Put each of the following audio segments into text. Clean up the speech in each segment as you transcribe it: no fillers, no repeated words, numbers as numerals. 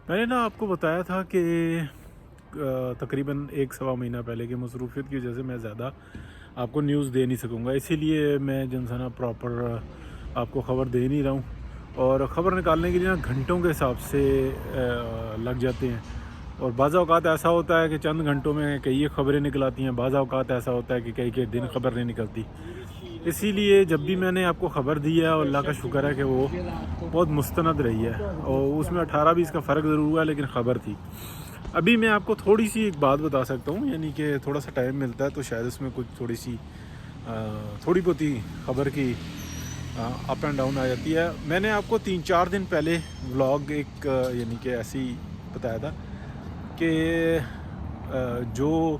میں نے آپ کو بتایا تھا کہ تقریباً ایک سوا مہینہ پہلے کہ مصروفیت کی وجہ سے میں زیادہ آپ کو نیوز دے نہیں سکوں گا، اسی لیے میں جنسانہ پراپر آپ کو خبر دے نہیں رہا ہوں، اور خبر نکالنے کے لیے گھنٹوں کے حساب سے لگ جاتے ہیں، اور بعض اوقات ایسا ہوتا ہے کہ چند گھنٹوں میں کئی خبریں نکل آتی ہیں، بعض اوقات ایسا ہوتا ہے کہ کئی دن خبر نہیں نکلتی۔ اسی لیے جب بھی میں نے آپ کو خبر دی ہے، اور اللہ کا شکر ہے کہ وہ بہت مستند رہی ہے، اور اس میں 18-20 کا فرق ضرور ہوا، لیکن خبر تھی۔ ابھی میں آپ کو تھوڑی سی ایک بات بتا سکتا ہوں، یعنی کہ تھوڑا سا ٹائم ملتا ہے تو شاید اس میں کچھ تھوڑی بہت ہی خبر کی اپ اینڈ ڈاؤن آ جاتی ہے۔ میں نے آپ کو 3-4 دن پہلے ولاگ ایک یعنی کہ ایسی بتایا تھا کہ جو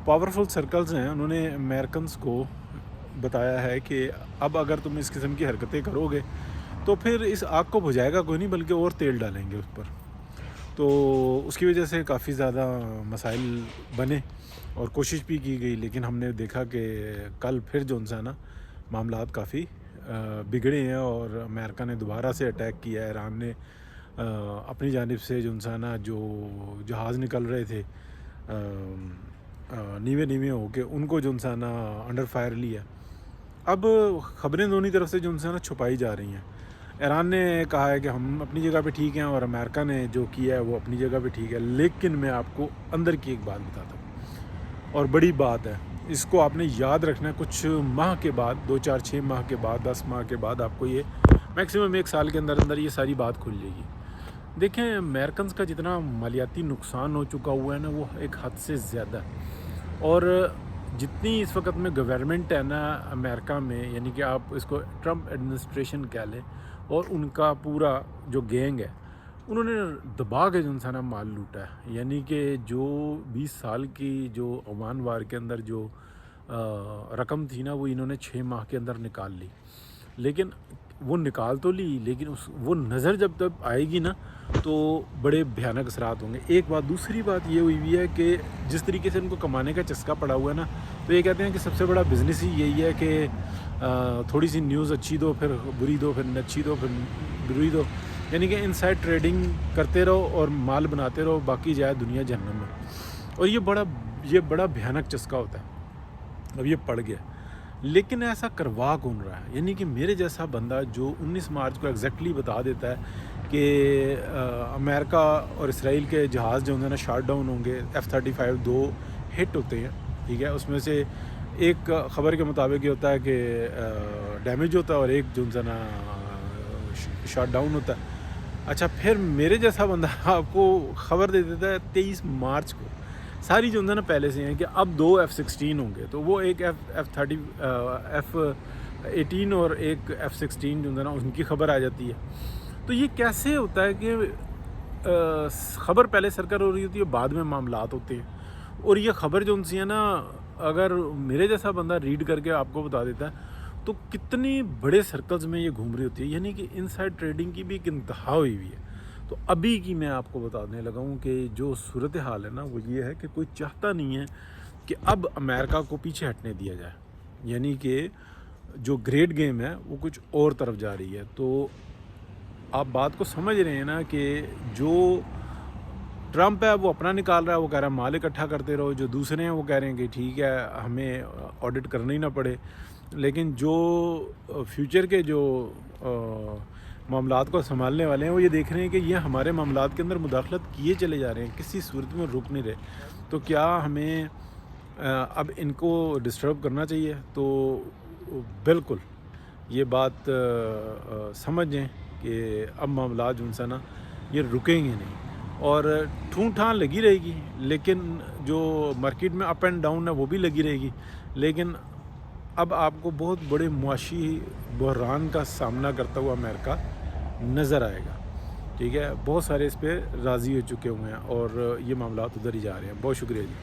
پاورفل سرکلز ہیں انہوں نے امریکنز کو بتایا ہے کہ اب اگر تم اس قسم کی حرکتیں کرو گے تو پھر اس آگ کو بجھائے گا کوئی نہیں، بلکہ اور تیل ڈالیں گے اس پر۔ تو اس کی وجہ سے کافی زیادہ مسائل بنے اور کوشش بھی کی گئی، لیکن ہم نے دیکھا کہ کل پھر جو نا معاملات کافی بگڑے ہیں، اور امریکہ نے دوبارہ سے اٹیک کیا ہے۔ ایران نے اپنی جانب سے جو جہاز نکل رہے تھے نیوے ہو کے، ان کو نا انڈر فائر لیا۔ اب خبریں دونوں طرف سے نا چھپائی جا رہی ہیں۔ ایران نے کہا ہے کہ ہم اپنی جگہ پہ ٹھیک ہیں، اور امریکہ نے جو کیا ہے وہ اپنی جگہ پہ ٹھیک ہے، لیکن میں آپ کو اندر کی ایک بات بتاتا ہوں، اور بڑی بات ہے، اس کو آپ نے یاد رکھنا ہے۔ کچھ ماہ کے بعد، 2-4-6 ماہ کے بعد، 10 ماہ کے بعد آپ کو یہ میکسیمم 1 سال کے اندر یہ ساری بات کھل جائے گی۔ دیکھیں، امریکنز کا جتنا مالیاتی نقصان ہو چکا ہوا ہے نا، وہ ایک حد سے زیادہ ہے، اور جتنی اس وقت میں گورنمنٹ ہے نا امریکہ میں، یعنی کہ آپ اس کو ٹرمپ ایڈمنسٹریشن کہہ لیں، اور ان کا پورا جو گینگ ہے، انہوں نے دبا کے نا مال لوٹا ہے۔ یعنی کہ جو 20 سال کی جو عوان وار کے اندر جو رقم تھی نا، وہ انہوں نے 6 ماہ کے اندر نکال لی، لیکن وہ نکال تو لی، لیکن وہ نظر جب تک آئے گی نا تو بڑے بھیانک اثرات ہوں گے۔ ایک بات، دوسری بات یہ ہوئی ہے کہ جس طریقے سے ان کو کمانے کا چسکا پڑا ہوا ہے نا، تو یہ کہتے ہیں کہ سب سے بڑا بزنس ہی یہی ہے کہ تھوڑی سی نیوز اچھی دو، پھر بری دو، پھر اچھی دو، پھر بری دو، یعنی کہ انسائڈ ٹریڈنگ کرتے رہو اور مال بناتے رہو، باقی جائے دنیا جہنم میں۔ اور یہ بڑا بھیانک چسکا ہوتا ہے۔ اب یہ پڑ گیا، لیکن ایسا کروا کون رہا ہے؟ یعنی کہ میرے جیسا بندہ جو 19 مارچ کو ایگزیکٹلی بتا دیتا ہے کہ امریکہ اور اسرائیل کے جہاز جو نا شاٹ ڈاؤن ہوں گے، F-35 2 ہٹ ہوتے ہیں، ٹھیک ہے، اس میں سے ایک خبر کے مطابق یہ ہوتا ہے کہ ڈیمیج ہوتا ہے، اور ایک جو نا شاٹ ڈاؤن ہوتا ہے۔ اچھا، پھر میرے جیسا بندہ آپ کو خبر دے دیتا ہے 23 مارچ کو، ساری جو نا پہلے سے ہیں کہ اب 2 F-16 ہوں گے، تو وہ ایک F-18 اور ایک F-16 جو نا ان کی خبر آ جاتی ہے۔ تو یہ کیسے ہوتا ہے کہ خبر پہلے سرکار ہو رہی ہوتی ہے، بعد میں معاملات ہوتے ہیں، اور یہ خبر جو ہے نا اگر میرے جیسا بندہ ریڈ کر کے آپ کو بتا دیتا ہے تو کتنی بڑے سرکلز میں یہ گھوم رہی ہوتی ہے۔ یعنی کہ انسائڈ ٹریڈنگ کی بھی ایک انتہا ہوئی ہوئی ہے۔ تو ابھی کی میں آپ کو بتانے لگا ہوں کہ جو صورتحال ہے نا وہ یہ ہے کہ کوئی چاہتا نہیں ہے کہ اب امریکہ کو پیچھے ہٹنے دیا جائے، یعنی کہ جو گریٹ گیم ہے وہ کچھ اور طرف جا رہی ہے۔ تو آپ بات کو سمجھ رہے ہیں نا کہ جو ٹرمپ ہے وہ اپنا نکال رہا ہے، وہ کہہ رہا ہے مال اکٹھا کرتے رہو، جو دوسرے ہیں وہ کہہ رہے ہیں کہ ٹھیک ہے ہمیں آڈٹ کرنا ہی نہ پڑے، لیکن جو فیوچر کے جو معاملات کو سنبھالنے والے ہیں وہ یہ دیکھ رہے ہیں کہ یہ ہمارے معاملات کے اندر مداخلت کیے چلے جا رہے ہیں، کسی صورت میں رک نہیں رہے، تو کیا ہمیں اب ان کو ڈسٹرب کرنا چاہیے؟ تو بالکل یہ بات سمجھیں کہ اب معاملات جو نا یہ رکیں گے نہیں، اور ٹھون ٹھان لگی رہے گی، لیکن جو مارکیٹ میں اپ اینڈ ڈاؤن ہے وہ بھی لگی رہے گی، لیکن اب آپ کو بہت بڑے معاشی بحران کا سامنا کرتا ہوا امریکہ نظر آئے گا، ٹھیک ہے۔ بہت سارے اس پہ راضی ہو چکے ہوئے ہیں، اور یہ معاملات ادھر ہی جا رہے ہیں۔ بہت شکریہ جی۔